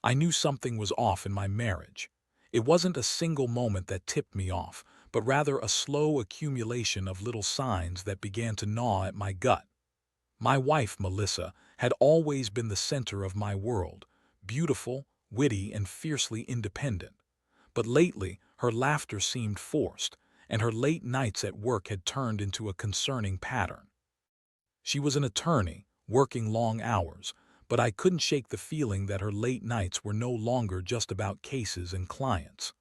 I knew something was off in my marriage. It wasn't a single moment that tipped me off, but rather a slow accumulation of little signs that began to gnaw at my gut. My wife, Melissa, had always been the center of my world, beautiful, witty, and fiercely independent. But lately, her laughter seemed forced, and her late nights at work had turned into a concerning pattern. She was an attorney, working long hours, but I couldn't shake the feeling that her late nights were no longer just about cases and clients.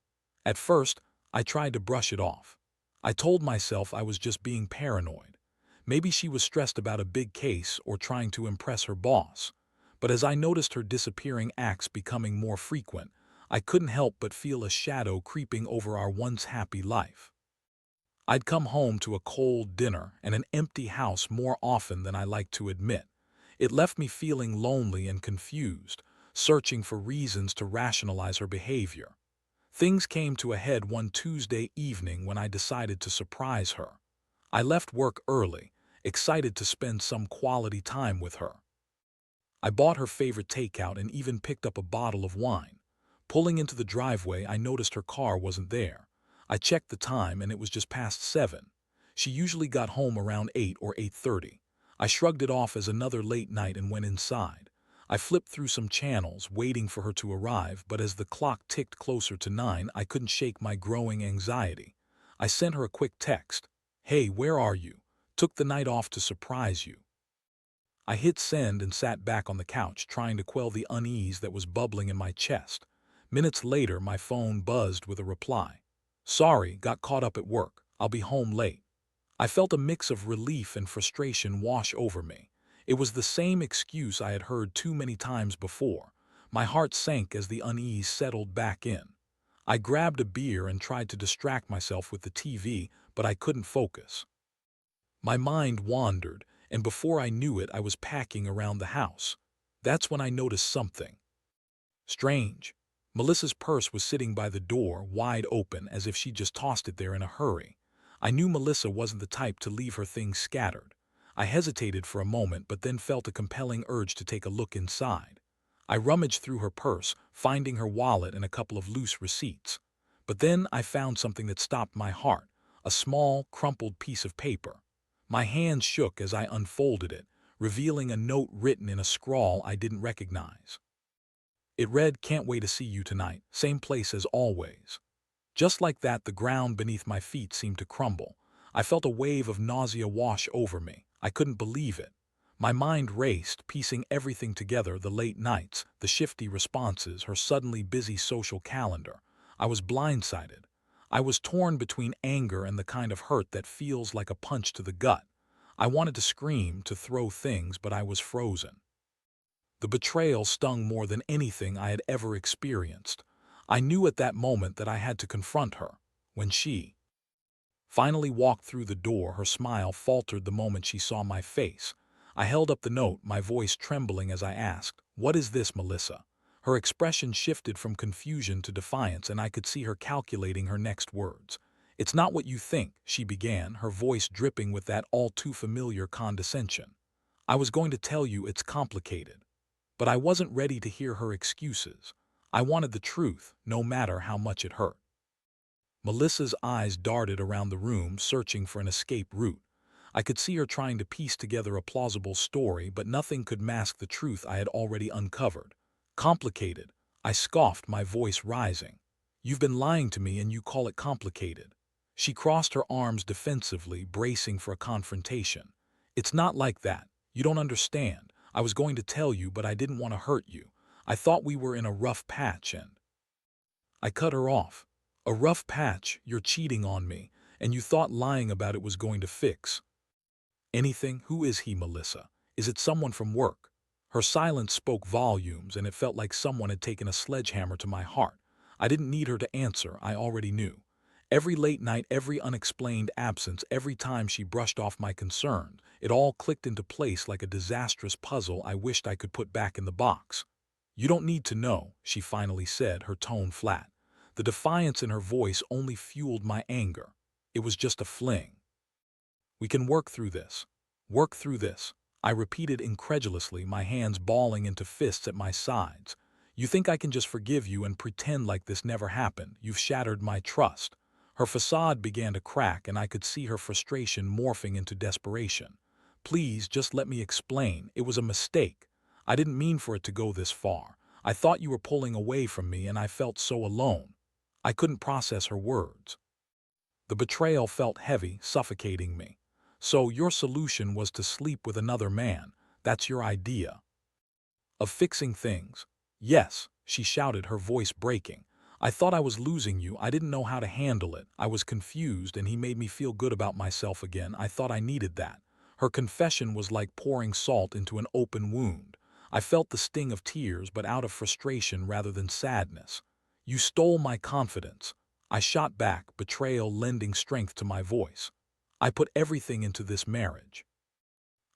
At first, I tried to brush it off. I told myself I was just being paranoid. Maybe she was stressed about a big case or trying to impress her boss. But as I noticed her disappearing acts becoming more frequent, I couldn't help but feel a shadow creeping over our once happy life. I'd come home to a cold dinner and an empty house more often than I like to admit. It left me feeling lonely and confused, searching for reasons to rationalize her behavior. Things came to a head one Tuesday evening when I decided to surprise her. I left work early, excited to spend some quality time with her. I bought her favorite takeout and even picked up a bottle of wine. Pulling into the driveway, I noticed her car wasn't there. I checked the time and it was just past 7. She usually got home around 8 or 8:30. I shrugged it off as another late night and went inside. I flipped through some channels, waiting for her to arrive, but as the clock ticked closer to 9, I couldn't shake my growing anxiety. I sent her a quick text. "Hey, where are you? Took the night off to surprise you." I hit send and sat back on the couch, trying to quell the unease that was bubbling in my chest. Minutes later, my phone buzzed with a reply. "Sorry, got caught up at work. I'll be home late." I felt a mix of relief and frustration wash over me. It was the same excuse I had heard too many times before. My heart sank as the unease settled back in. I grabbed a beer and tried to distract myself with the TV, but I couldn't focus. My mind wandered, and before I knew it, I was packing around the house. That's when I noticed something strange. Melissa's purse was sitting by the door, wide open, as if she just tossed it there in a hurry. I knew Melissa wasn't the type to leave her things scattered. I hesitated for a moment, but then felt a compelling urge to take a look inside. I rummaged through her purse, finding her wallet and a couple of loose receipts. But then I found something that stopped my heart, a small, crumpled piece of paper. My hands shook as I unfolded it, revealing a note written in a scrawl I didn't recognize. It read, "Can't wait to see you tonight, same place as always." Just like that, the ground beneath my feet seemed to crumble. I felt a wave of nausea wash over me. I couldn't believe it. My mind raced, piecing everything together: the late nights, the shifty responses, her suddenly busy social calendar. I was blindsided. I was torn between anger and the kind of hurt that feels like a punch to the gut. I wanted to scream, to throw things, but I was frozen. The betrayal stung more than anything I had ever experienced. I knew at that moment that I had to confront her. When she finally walked through the door, her smile faltered the moment she saw my face. I held up the note, my voice trembling as I asked, "What is this, Melissa?" Her expression shifted from confusion to defiance, and I could see her calculating her next words. "It's not what you think," she began, her voice dripping with that all-too-familiar condescension. "I was going to tell you it's complicated." But I wasn't ready to hear her excuses. I wanted the truth, no matter how much it hurt. Melissa's eyes darted around the room, searching for an escape route. I could see her trying to piece together a plausible story, but nothing could mask the truth I had already uncovered. "Complicated," I scoffed, my voice rising. "You've been lying to me and you call it complicated." She crossed her arms defensively, bracing for a confrontation. "It's not like that. You don't understand. I was going to tell you, but I didn't want to hurt you. I thought we were in a rough patch and—" I cut her off. "A rough patch? You're cheating on me, and you thought lying about it was going to fix anything? Who is he, Melissa? Is it someone from work?" Her silence spoke volumes, and it felt like someone had taken a sledgehammer to my heart. I didn't need her to answer, I already knew. Every late night, every unexplained absence, every time she brushed off my concern, it all clicked into place like a disastrous puzzle I wished I could put back in the box. "You don't need to know," she finally said, her tone flat. The defiance in her voice only fueled my anger. "It was just a fling. We can work through this." "Work through this," I repeated incredulously, my hands balling into fists at my sides. You think I can just forgive you and pretend like this never happened? You've shattered my trust." Her facade began to crack, and I could see her frustration morphing into desperation. "Please, just let me explain. It was a mistake. I didn't mean for it to go this far. I thought you were pulling away from me, and I felt so alone." I couldn't process her words. The betrayal felt heavy, suffocating me. "So your solution was to sleep with another man? That's your idea of fixing things?" "Yes," she shouted, her voice breaking. "I thought I was losing you. I didn't know how to handle it. I was confused, and he made me feel good about myself again. I thought I needed that." Her confession was like pouring salt into an open wound. I felt the sting of tears, but out of frustration rather than sadness. "You stole my confidence." I shot back, betrayal lending strength to my voice. "I put everything into this marriage.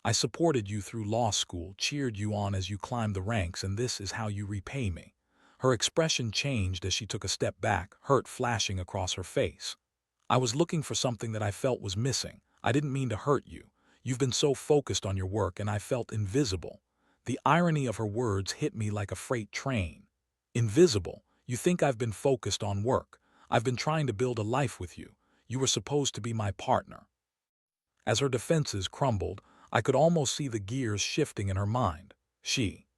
I supported you through law school, cheered you on as you climbed the ranks, and this is how you repay me." Her expression changed as she took a step back, hurt flashing across her face. "I was looking for something that I felt was missing. I didn't mean to hurt you. You've been so focused on your work, and I felt invisible." The irony of her words hit me like a freight train. "Invisible? You think I've been focused on work? I've been trying to build a life with you. You were supposed to be my partner." As her defenses crumbled, I could almost see the gears shifting in her mind. She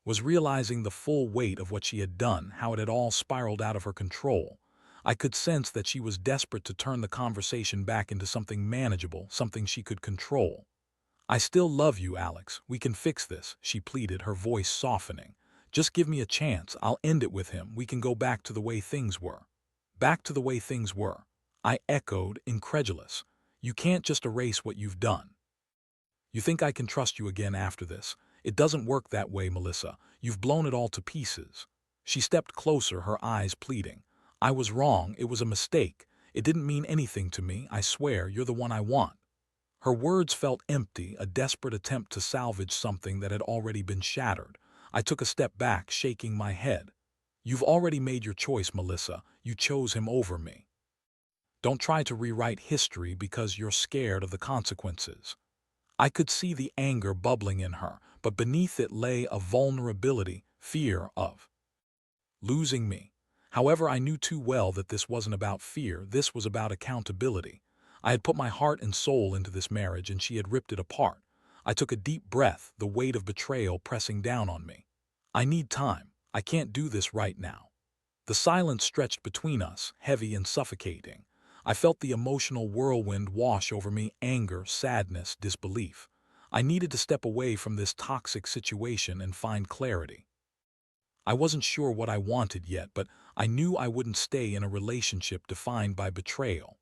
was realizing the full weight of what she had done, how it had all spiraled out of her control. I could sense that she was desperate to turn the conversation back into something manageable, something she could control. "I still love you, Alex. We can fix this," she pleaded, her voice softening. "Just give me a chance. I'll end it with him. We can go back to the way things were." "Back to the way things were?" I echoed, incredulous. "You can't just erase what you've done. You think I can trust you again after this? It doesn't work that way, Melissa. You've blown it all to pieces." She stepped closer, her eyes pleading. "I was wrong. It was a mistake. It didn't mean anything to me. I swear, you're the one I want." Her words felt empty, a desperate attempt to salvage something that had already been shattered. I took a step back, shaking my head. "You've already made your choice, Melissa. You chose him over me. Don't try to rewrite history because you're scared of the consequences." I could see the anger bubbling in her, but beneath it lay a vulnerability, fear of losing me. However, I knew too well that this wasn't about fear, this was about accountability. I had put my heart and soul into this marriage, and she had ripped it apart. I took a deep breath, the weight of betrayal pressing down on me. "I need time. I can't do this right now." The silence stretched between us, heavy and suffocating. I felt the emotional whirlwind wash over me, anger, sadness, disbelief. I needed to step away from this toxic situation and find clarity. I wasn't sure what I wanted yet, but I knew I wouldn't stay in a relationship defined by betrayal.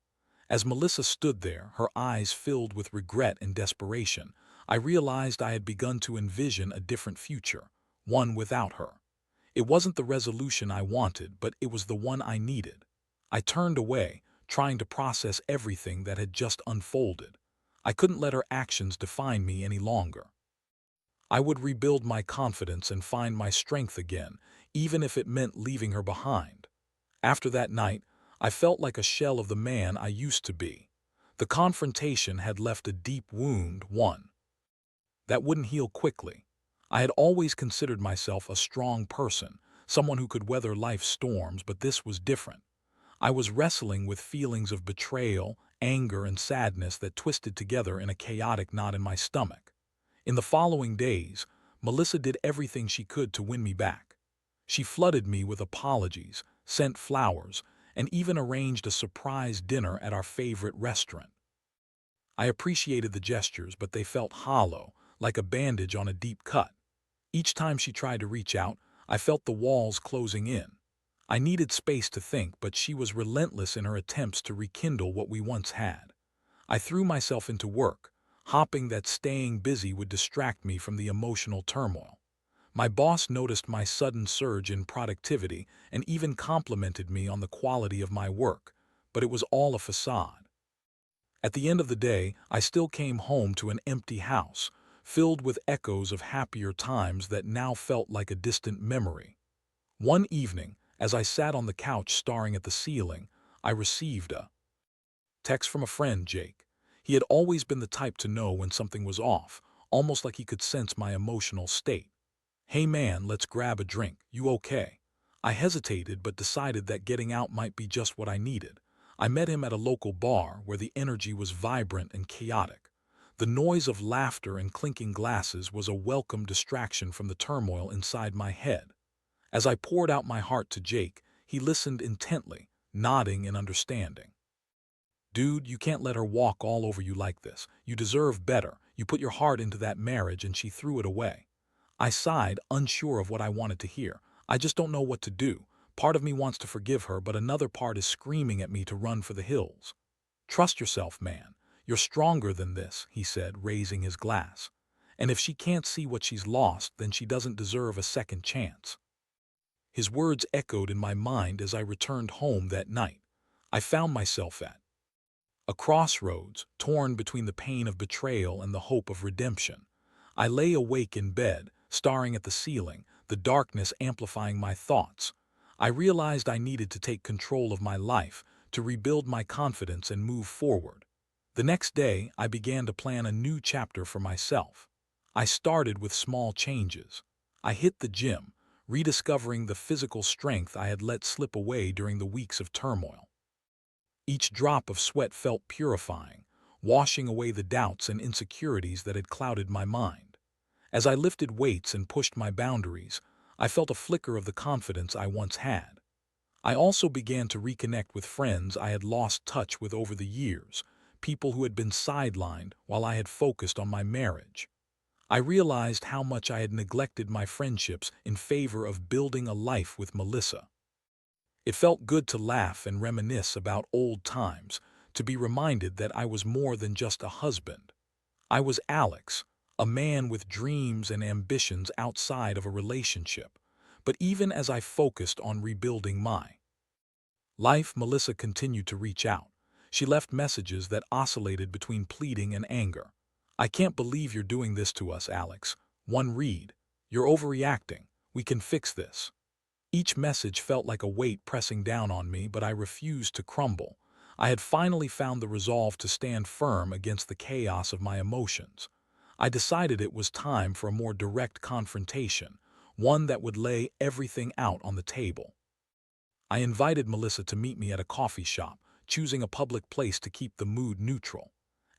As Melissa stood there, her eyes filled with regret and desperation, I realized I had begun to envision a different future, one without her. It wasn't the resolution I wanted, but it was the one I needed. I turned away, trying to process everything that had just unfolded. I couldn't let her actions define me any longer. I would rebuild my confidence and find my strength again, even if it meant leaving her behind. After that night, I felt like a shell of the man I used to be. The confrontation had left a deep wound, one that wouldn't heal quickly. I had always considered myself a strong person, someone who could weather life's storms, but this was different. I was wrestling with feelings of betrayal, anger, and sadness that twisted together in a chaotic knot in my stomach. In the following days, Melissa did everything she could to win me back. She flooded me with apologies, sent flowers, and even arranged a surprise dinner at our favorite restaurant. I appreciated the gestures, but they felt hollow, like a bandage on a deep cut. Each time she tried to reach out, I felt the walls closing in. I needed space to think, but she was relentless in her attempts to rekindle what we once had. I threw myself into work, hoping that staying busy would distract me from the emotional turmoil. My boss noticed my sudden surge in productivity and even complimented me on the quality of my work, but it was all a facade. At the end of the day, I still came home to an empty house, filled with echoes of happier times that now felt like a distant memory. One evening, as I sat on the couch staring at the ceiling, I received a text from a friend, Jake. He had always been the type to know when something was off, almost like he could sense my emotional state. "Hey man, let's grab a drink. You okay?" I hesitated but decided that getting out might be just what I needed. I met him at a local bar where the energy was vibrant and chaotic. The noise of laughter and clinking glasses was a welcome distraction from the turmoil inside my head. As I poured out my heart to Jake, he listened intently, nodding in understanding. "Dude, you can't let her walk all over you like this. You deserve better. You put your heart into that marriage and she threw it away." I sighed, unsure of what I wanted to hear. "I just don't know what to do. Part of me wants to forgive her, but another part is screaming at me to run for the hills." "Trust yourself, man. You're stronger than this," he said, raising his glass. "And if she can't see what she's lost, then she doesn't deserve a second chance." His words echoed in my mind as I returned home that night. I found myself at a crossroads, torn between the pain of betrayal and the hope of redemption. I lay awake in bed, staring at the ceiling, the darkness amplifying my thoughts. I realized I needed to take control of my life, to rebuild my confidence and move forward. The next day, I began to plan a new chapter for myself. I started with small changes. I hit the gym, rediscovering the physical strength I had let slip away during the weeks of turmoil. Each drop of sweat felt purifying, washing away the doubts and insecurities that had clouded my mind. As I lifted weights and pushed my boundaries, I felt a flicker of the confidence I once had. I also began to reconnect with friends I had lost touch with over the years, people who had been sidelined while I had focused on my marriage. I realized how much I had neglected my friendships in favor of building a life with Melissa. It felt good to laugh and reminisce about old times, to be reminded that I was more than just a husband. I was Alex, a man with dreams and ambitions outside of a relationship. But even as I focused on rebuilding my life, Melissa continued to reach out. She left messages that oscillated between pleading and anger. "I can't believe you're doing this to us, Alex." One read, "You're overreacting. We can fix this." Each message felt like a weight pressing down on me, but I refused to crumble. I had finally found the resolve to stand firm against the chaos of my emotions. I decided it was time for a more direct confrontation, one that would lay everything out on the table. I invited Melissa to meet me at a coffee shop, choosing a public place to keep the mood neutral.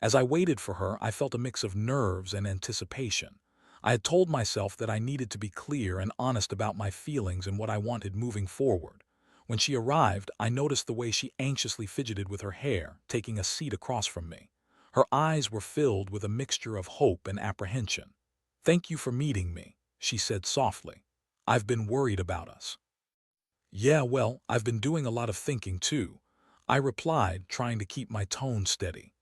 As I waited for her, I felt a mix of nerves and anticipation. I had told myself that I needed to be clear and honest about my feelings and what I wanted moving forward. When she arrived, I noticed the way she anxiously fidgeted with her hair, taking a seat across from me. Her eyes were filled with a mixture of hope and apprehension. "Thank you for meeting me," she said softly. "I've been worried about us." "Yeah, well, I've been doing a lot of thinking too," I replied, trying to keep my tone steady.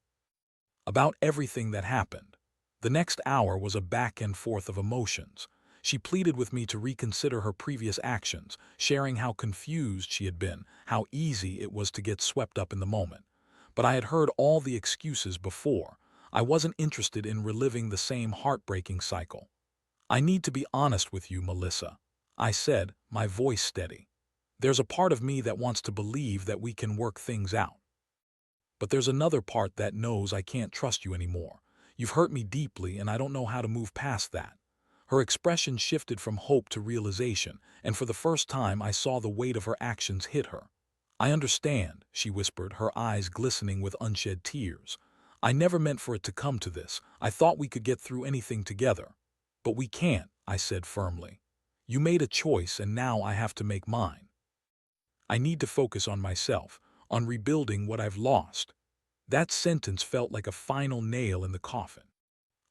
About everything that happened. The next hour was a back and forth of emotions. She pleaded with me to reconsider her previous actions, sharing how confused she had been, how easy it was to get swept up in the moment. But I had heard all the excuses before. I wasn't interested in reliving the same heartbreaking cycle. "I need to be honest with you, Melissa," I said, my voice steady. "There's a part of me that wants to believe that we can work things out. But there's another part that knows I can't trust you anymore. You've hurt me deeply and I don't know how to move past that." Her expression shifted from hope to realization, and for the first time I saw the weight of her actions hit her. "I understand," she whispered, her eyes glistening with unshed tears. "I never meant for it to come to this. I thought we could get through anything together." "But we can't," I said firmly. "You made a choice and now I have to make mine. I need to focus on myself, on rebuilding what I've lost." That sentence felt like a final nail in the coffin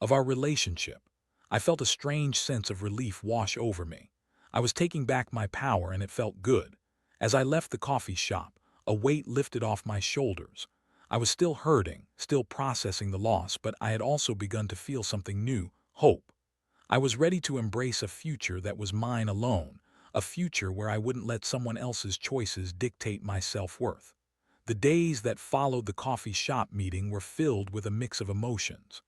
of our relationship. I felt a strange sense of relief wash over me. I was taking back my power and it felt good. As I left the coffee shop, a weight lifted off my shoulders. I was still hurting, still processing the loss, but I had also begun to feel something new, hope. I was ready to embrace a future that was mine alone, a future where I wouldn't let someone else's choices dictate my self-worth. The days that followed the coffee shop meeting were filled with a mix of emotions.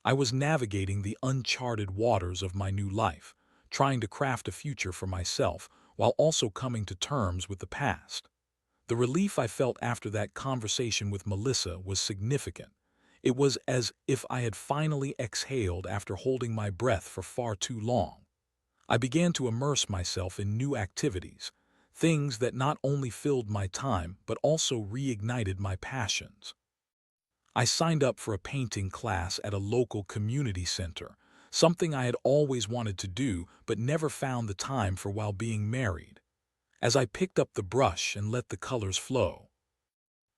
I was navigating the uncharted waters of my new life, trying to craft a future for myself while also coming to terms with the past. The relief I felt after that conversation with Melissa was significant. It was as if I had finally exhaled after holding my breath for far too long. I began to immerse myself in new activities, things that not only filled my time but also reignited my passions. I signed up for a painting class at a local community center, something I had always wanted to do but never found the time for while being married. As I picked up the brush and let the colors flow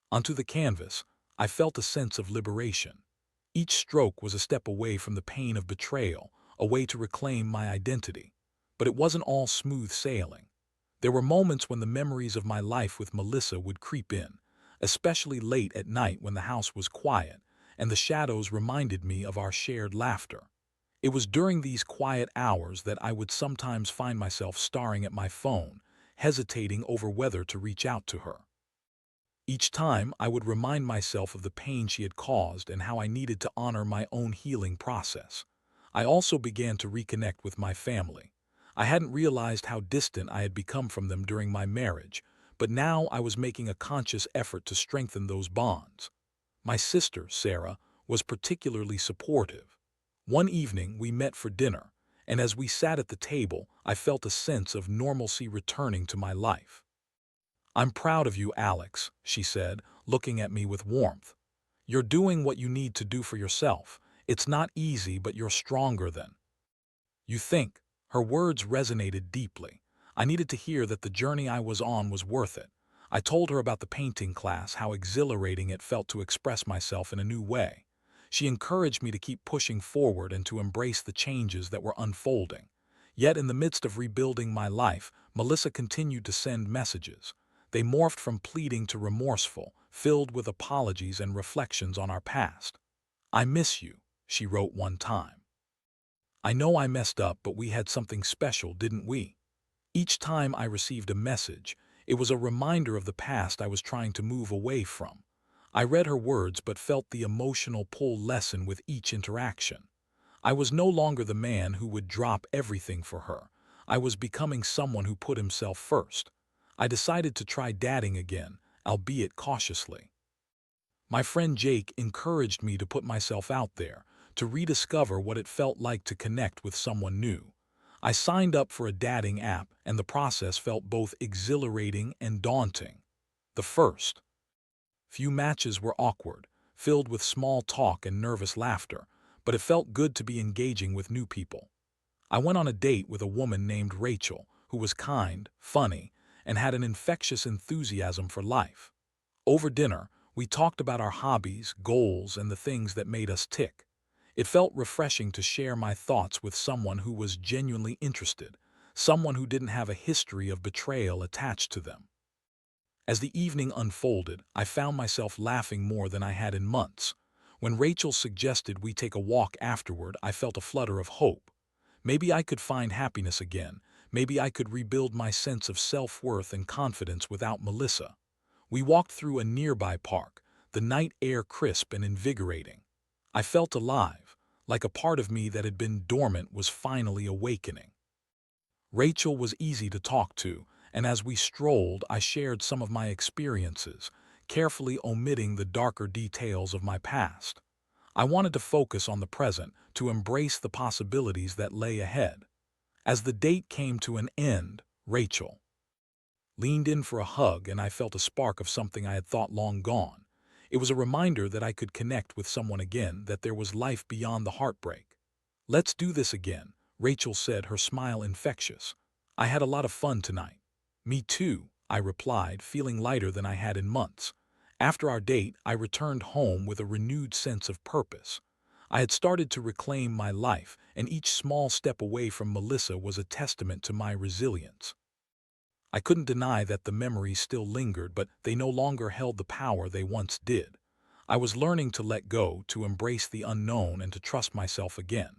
onto the canvas, I felt a sense of liberation. Each stroke was a step away from the pain of betrayal, a way to reclaim my identity. But it wasn't all smooth sailing. There were moments when the memories of my life with Melissa would creep in, especially late at night when the house was quiet and the shadows reminded me of our shared laughter. It was during these quiet hours that I would sometimes find myself staring at my phone, hesitating over whether to reach out to her. Each time, I would remind myself of the pain she had caused and how I needed to honor my own healing process. I also began to reconnect with my family. I hadn't realized how distant I had become from them during my marriage, but now I was making a conscious effort to strengthen those bonds. My sister, Sarah, was particularly supportive. One evening, we met for dinner, and as we sat at the table, I felt a sense of normalcy returning to my life. "I'm proud of you, Alex," she said, looking at me with warmth. "You're doing what you need to do for yourself. It's not easy, but you're stronger than you think." Her words resonated deeply. I needed to hear that the journey I was on was worth it. I told her about the painting class, how exhilarating it felt to express myself in a new way. She encouraged me to keep pushing forward and to embrace the changes that were unfolding. Yet in the midst of rebuilding my life, Melissa continued to send messages. They morphed from pleading to remorseful, filled with apologies and reflections on our past. "I miss you," she wrote one time. "I know I messed up, but we had something special, didn't we?" Each time I received a message, it was a reminder of the past I was trying to move away from. I read her words but felt the emotional pull lessen with each interaction. I was no longer the man who would drop everything for her. I was becoming someone who put himself first. I decided to try dating again, albeit cautiously. My friend Jake encouraged me to put myself out there, to rediscover what it felt like to connect with someone new. I signed up for a dating app, and the process felt both exhilarating and daunting. The first few matches were awkward, filled with small talk and nervous laughter, but it felt good to be engaging with new people. I went on a date with a woman named Rachel, who was kind, funny, and had an infectious enthusiasm for life. Over dinner, we talked about our hobbies, goals, and the things that made us tick. It felt refreshing to share my thoughts with someone who was genuinely interested, someone who didn't have a history of betrayal attached to them. As the evening unfolded, I found myself laughing more than I had in months. When Rachel suggested we take a walk afterward, I felt a flutter of hope. Maybe I could find happiness again. Maybe I could rebuild my sense of self-worth and confidence without Melissa. We walked through a nearby park, the night air crisp and invigorating. I felt alive, like a part of me that had been dormant was finally awakening. Rachel was easy to talk to, and as we strolled, I shared some of my experiences, carefully omitting the darker details of my past. I wanted to focus on the present, to embrace the possibilities that lay ahead. As the date came to an end, Rachel leaned in for a hug, and I felt a spark of something I had thought long gone. It was a reminder that I could connect with someone again, that there was life beyond the heartbreak. "Let's do this again," Rachel said, her smile infectious. "I had a lot of fun tonight." "Me too," I replied, feeling lighter than I had in months. After our date, I returned home with a renewed sense of purpose. I had started to reclaim my life, and each small step away from Melissa was a testament to my resilience. I couldn't deny that the memories still lingered, but they no longer held the power they once did. I was learning to let go, to embrace the unknown, and to trust myself again.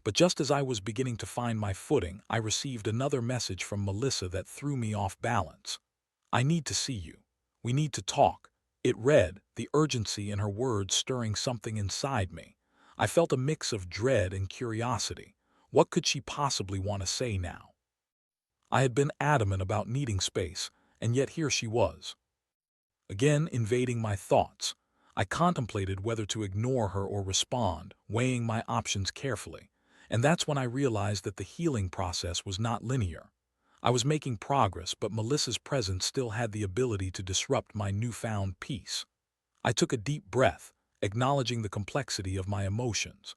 But just as I was beginning to find my footing, I received another message from Melissa that threw me off balance. "I need to see you. We need to talk." It read, the urgency in her words stirring something inside me. I felt a mix of dread and curiosity. What could she possibly want to say now? I had been adamant about needing space, and yet here she was, again invading my thoughts. I contemplated whether to ignore her or respond, weighing my options carefully. And that's when I realized that the healing process was not linear. I was making progress, but Melissa's presence still had the ability to disrupt my newfound peace. I took a deep breath, acknowledging the complexity of my emotions.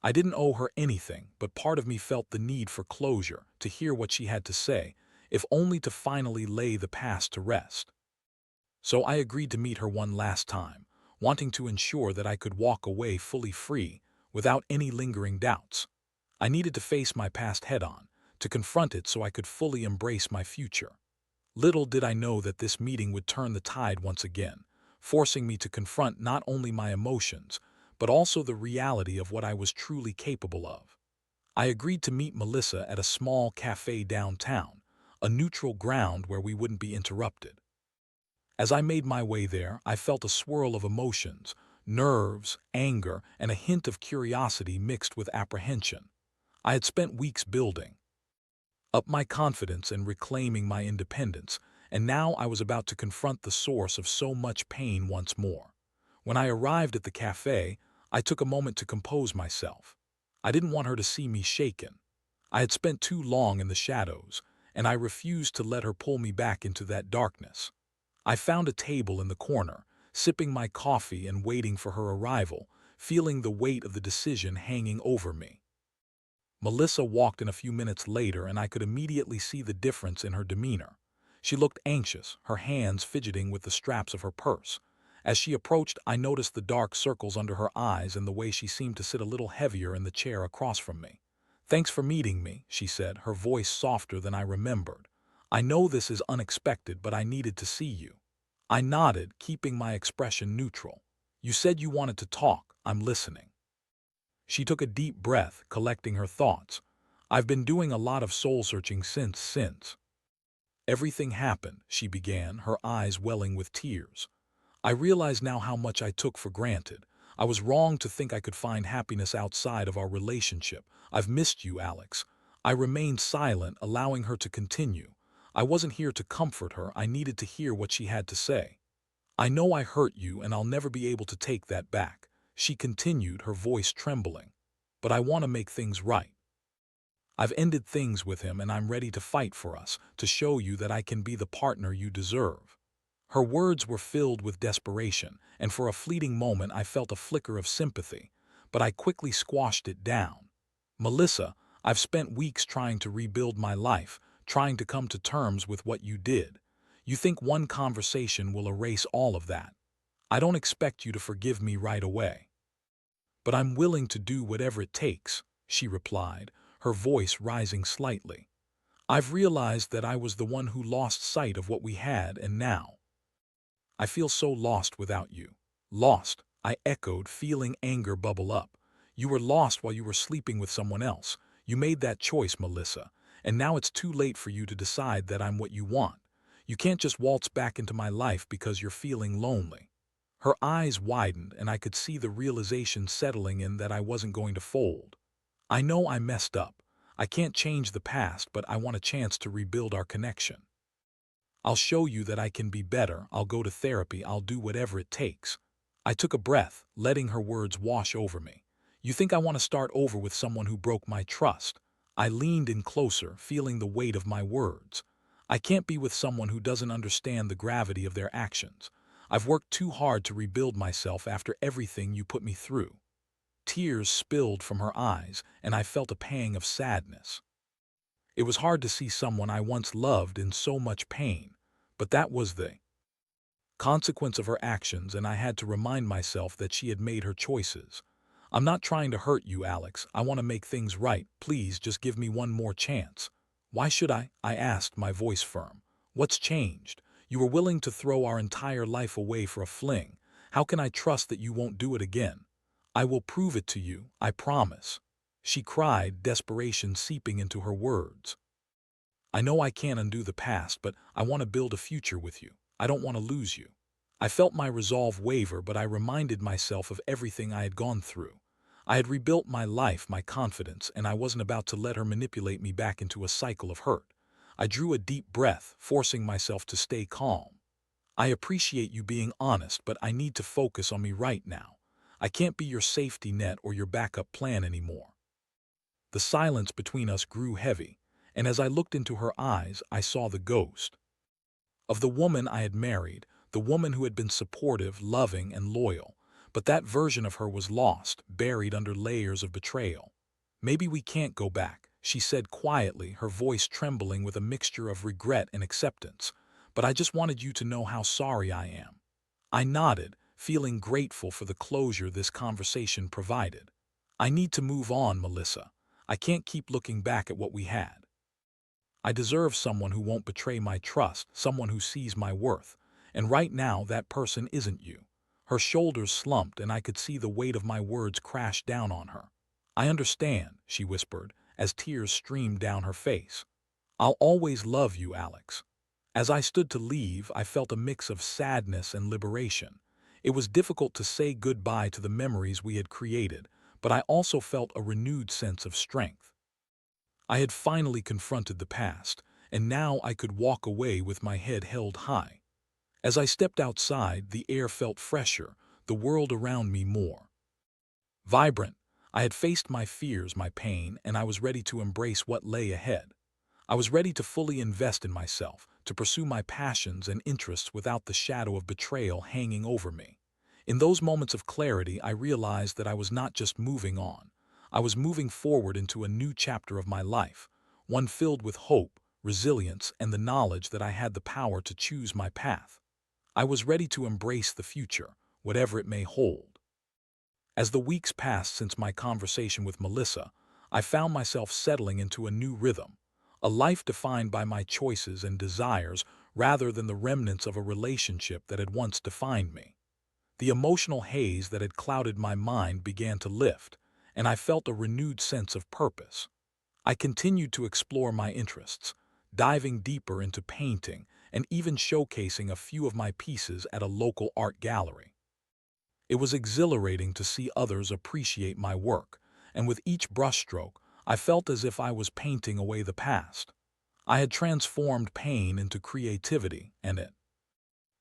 I didn't owe her anything, but part of me felt the need for closure, to hear what she had to say, if only to finally lay the past to rest. So I agreed to meet her one last time, wanting to ensure that I could walk away fully free, without any lingering doubts. I needed to face my past head-on, to confront it so I could fully embrace my future. Little did I know that this meeting would turn the tide once again, forcing me to confront not only my emotions, but also the reality of what I was truly capable of. I agreed to meet Melissa at a small cafe downtown, a neutral ground where we wouldn't be interrupted. As I made my way there, I felt a swirl of emotions, nerves, anger, and a hint of curiosity mixed with apprehension. I had spent weeks building up my confidence and reclaiming my independence, and now I was about to confront the source of so much pain once more. When I arrived at the cafe, I took a moment to compose myself. I didn't want her to see me shaken. I had spent too long in the shadows, and I refused to let her pull me back into that darkness. I found a table in the corner, sipping my coffee and waiting for her arrival, feeling the weight of the decision hanging over me. Melissa walked in a few minutes later, and I could immediately see the difference in her demeanor. She looked anxious, her hands fidgeting with the straps of her purse. As she approached, I noticed the dark circles under her eyes and the way she seemed to sit a little heavier in the chair across from me. "Thanks for meeting me," she said, her voice softer than I remembered. "I know this is unexpected, but I needed to see you." I nodded, keeping my expression neutral. "You said you wanted to talk. I'm listening." She took a deep breath, collecting her thoughts. "I've been doing a lot of soul-searching since everything happened," she began, her eyes welling with tears. "I realize now how much I took for granted. I was wrong to think I could find happiness outside of our relationship. I've missed you, Alex." I remained silent, allowing her to continue. I wasn't here to comfort her, I needed to hear what she had to say. "I know I hurt you, and I'll never be able to take that back," she continued, her voice trembling. "But I want to make things right. I've ended things with him, and I'm ready to fight for us, to show you that I can be the partner you deserve." Her words were filled with desperation, and for a fleeting moment I felt a flicker of sympathy, but I quickly squashed it down. "Melissa, I've spent weeks trying to rebuild my life, trying to come to terms with what you did. You think one conversation will erase all of that? I don't expect you to forgive me right away. But I'm willing to do whatever it takes," she replied, her voice rising slightly. "I've realized that I was the one who lost sight of what we had, and now I feel so lost without you." "Lost?" I echoed, feeling anger bubble up. "You were lost while you were sleeping with someone else. You made that choice, Melissa, and now it's too late for you to decide that I'm what you want. You can't just waltz back into my life because you're feeling lonely." Her eyes widened, and I could see the realization settling in that I wasn't going to fold. "I know I messed up. I can't change the past, but I want a chance to rebuild our connection. I'll show you that I can be better. I'll go to therapy. I'll do whatever it takes." I took a breath, letting her words wash over me. "You think I want to start over with someone who broke my trust?" I leaned in closer, feeling the weight of my words. "I can't be with someone who doesn't understand the gravity of their actions. I've worked too hard to rebuild myself after everything you put me through." Tears spilled from her eyes, and I felt a pang of sadness. It was hard to see someone I once loved in so much pain, but that was the consequence of her actions, and I had to remind myself that she had made her choices. "I'm not trying to hurt you, Alex. I want to make things right. Please just give me one more chance." "Why should I?" I asked, my voice firm. "What's changed? You were willing to throw our entire life away for a fling. How can I trust that you won't do it again?" "I will prove it to you, I promise," she cried, desperation seeping into her words. "I know I can't undo the past, but I want to build a future with you. I don't want to lose you." I felt my resolve waver, but I reminded myself of everything I had gone through. I had rebuilt my life, my confidence, and I wasn't about to let her manipulate me back into a cycle of hurt. I drew a deep breath, forcing myself to stay calm. "I appreciate you being honest, but I need to focus on me right now. I can't be your safety net or your backup plan anymore." The silence between us grew heavy, and as I looked into her eyes, I saw the ghost of the woman I had married, the woman who had been supportive, loving, and loyal. But that version of her was lost, buried under layers of betrayal. "Maybe we can't go back," she said quietly, her voice trembling with a mixture of regret and acceptance. "But I just wanted you to know how sorry I am." I nodded, feeling grateful for the closure this conversation provided. "I need to move on, Melissa. I can't keep looking back at what we had. I deserve someone who won't betray my trust, someone who sees my worth. And right now, that person isn't you." Her shoulders slumped, and I could see the weight of my words crash down on her. "I understand," she whispered, as tears streamed down her face. "I'll always love you, Alex." As I stood to leave, I felt a mix of sadness and liberation. It was difficult to say goodbye to the memories we had created, but I also felt a renewed sense of strength. I had finally confronted the past, and now I could walk away with my head held high. As I stepped outside, the air felt fresher, the world around me more vibrant. I had faced my fears, my pain, and I was ready to embrace what lay ahead. I was ready to fully invest in myself, to pursue my passions and interests without the shadow of betrayal hanging over me. In those moments of clarity, I realized that I was not just moving on. I was moving forward into a new chapter of my life, one filled with hope, resilience, and the knowledge that I had the power to choose my path. I was ready to embrace the future, whatever it may hold. As the weeks passed since my conversation with Melissa, I found myself settling into a new rhythm, a life defined by my choices and desires rather than the remnants of a relationship that had once defined me. The emotional haze that had clouded my mind began to lift, and I felt a renewed sense of purpose. I continued to explore my interests, diving deeper into painting and even showcasing a few of my pieces at a local art gallery. It was exhilarating to see others appreciate my work, and with each brushstroke, I felt as if I was painting away the past. I had transformed pain into creativity, and it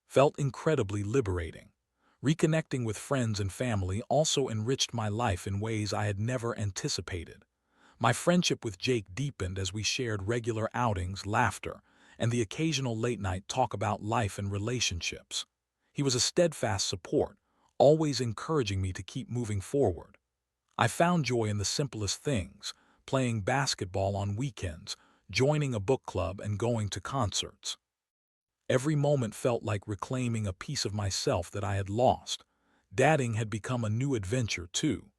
felt incredibly liberating. Reconnecting with friends and family also enriched my life in ways I had never anticipated. My friendship with Jake deepened as we shared regular outings, laughter, and the occasional late-night talk about life and relationships. He was a steadfast support, always encouraging me to keep moving forward. I found joy in the simplest things, playing basketball on weekends, joining a book club, and going to concerts. Every moment felt like reclaiming a piece of myself that I had lost. Dating had become a new adventure, too.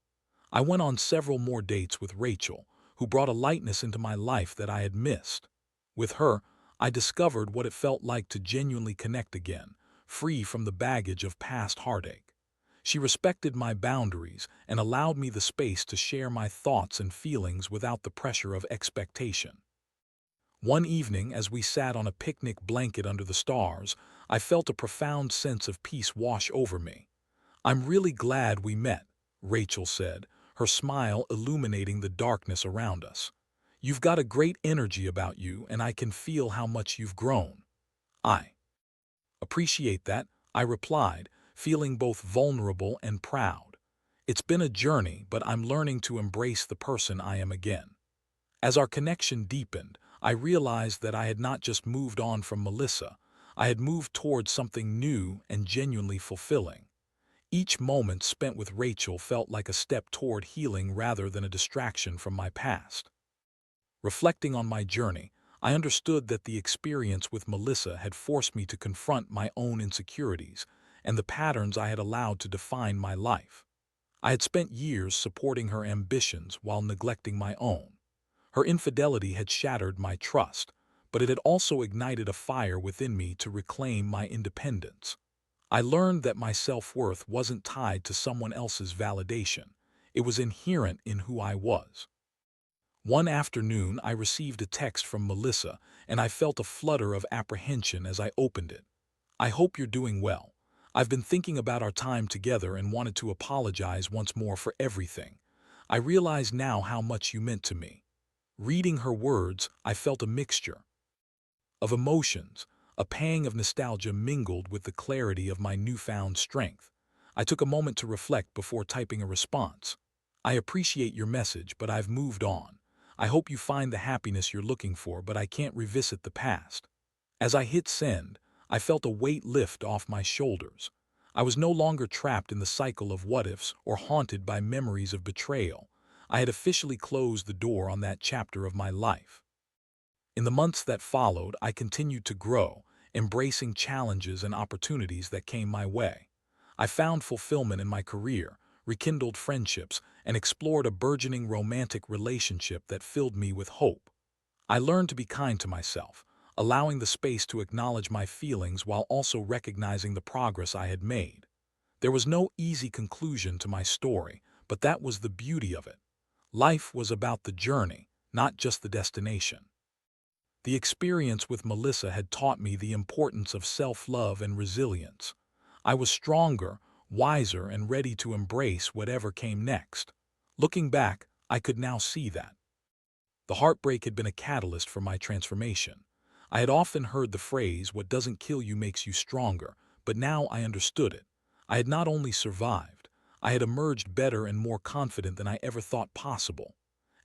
I went on several more dates with Rachel, who brought a lightness into my life that I had missed. With her, I discovered what it felt like to genuinely connect again, free from the baggage of past heartache. She respected my boundaries and allowed me the space to share my thoughts and feelings without the pressure of expectation. One evening, as we sat on a picnic blanket under the stars, I felt a profound sense of peace wash over me. "I'm really glad we met," Rachel said, her smile illuminating the darkness around us. "You've got a great energy about you, and I can feel how much you've grown." "I appreciate that," I replied, feeling both vulnerable and proud. "It's been a journey, but I'm learning to embrace the person I am again." As our connection deepened, I realized that I had not just moved on from Melissa, I had moved towards something new and genuinely fulfilling. Each moment spent with Rachel felt like a step toward healing rather than a distraction from my past. Reflecting on my journey, I understood that the experience with Melissa had forced me to confront my own insecurities and the patterns I had allowed to define my life. I had spent years supporting her ambitions while neglecting my own. Her infidelity had shattered my trust, but it had also ignited a fire within me to reclaim my independence. I learned that my self-worth wasn't tied to someone else's validation. It was inherent in who I was. One afternoon, I received a text from Melissa, and I felt a flutter of apprehension as I opened it. "I hope you're doing well. I've been thinking about our time together and wanted to apologize once more for everything. I realize now how much you meant to me." Reading her words, I felt a mixture of emotions, a pang of nostalgia mingled with the clarity of my newfound strength. I took a moment to reflect before typing a response. "I appreciate your message, but I've moved on. I hope you find the happiness you're looking for, but I can't revisit the past. As I hit send, I felt a weight lift off my shoulders. I was no longer trapped in the cycle of what-ifs or haunted by memories of betrayal. I had officially closed the door on that chapter of my life. In the months that followed, I continued to grow, embracing challenges and opportunities that came my way. I found fulfillment in my career, rekindled friendships, and explored a burgeoning romantic relationship that filled me with hope. I learned to be kind to myself, allowing the space to acknowledge my feelings while also recognizing the progress I had made. There was no easy conclusion to my story, but that was the beauty of it. Life was about the journey, not just the destination. The experience with Melissa had taught me the importance of self-love and resilience. I was stronger, wiser, and ready to embrace whatever came next. Looking back, I could now see that. The heartbreak had been a catalyst for my transformation. I had often heard the phrase, "What doesn't kill you makes you stronger," but now I understood it. I had not only survived, I had emerged better and more confident than I ever thought possible.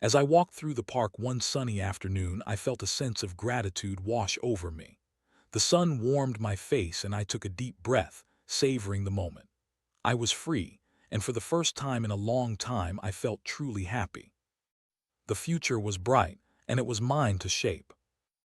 As I walked through the park one sunny afternoon, I felt a sense of gratitude wash over me. The sun warmed my face and I took a deep breath, savoring the moment. I was free, and for the first time in a long time I felt truly happy. The future was bright, and it was mine to shape.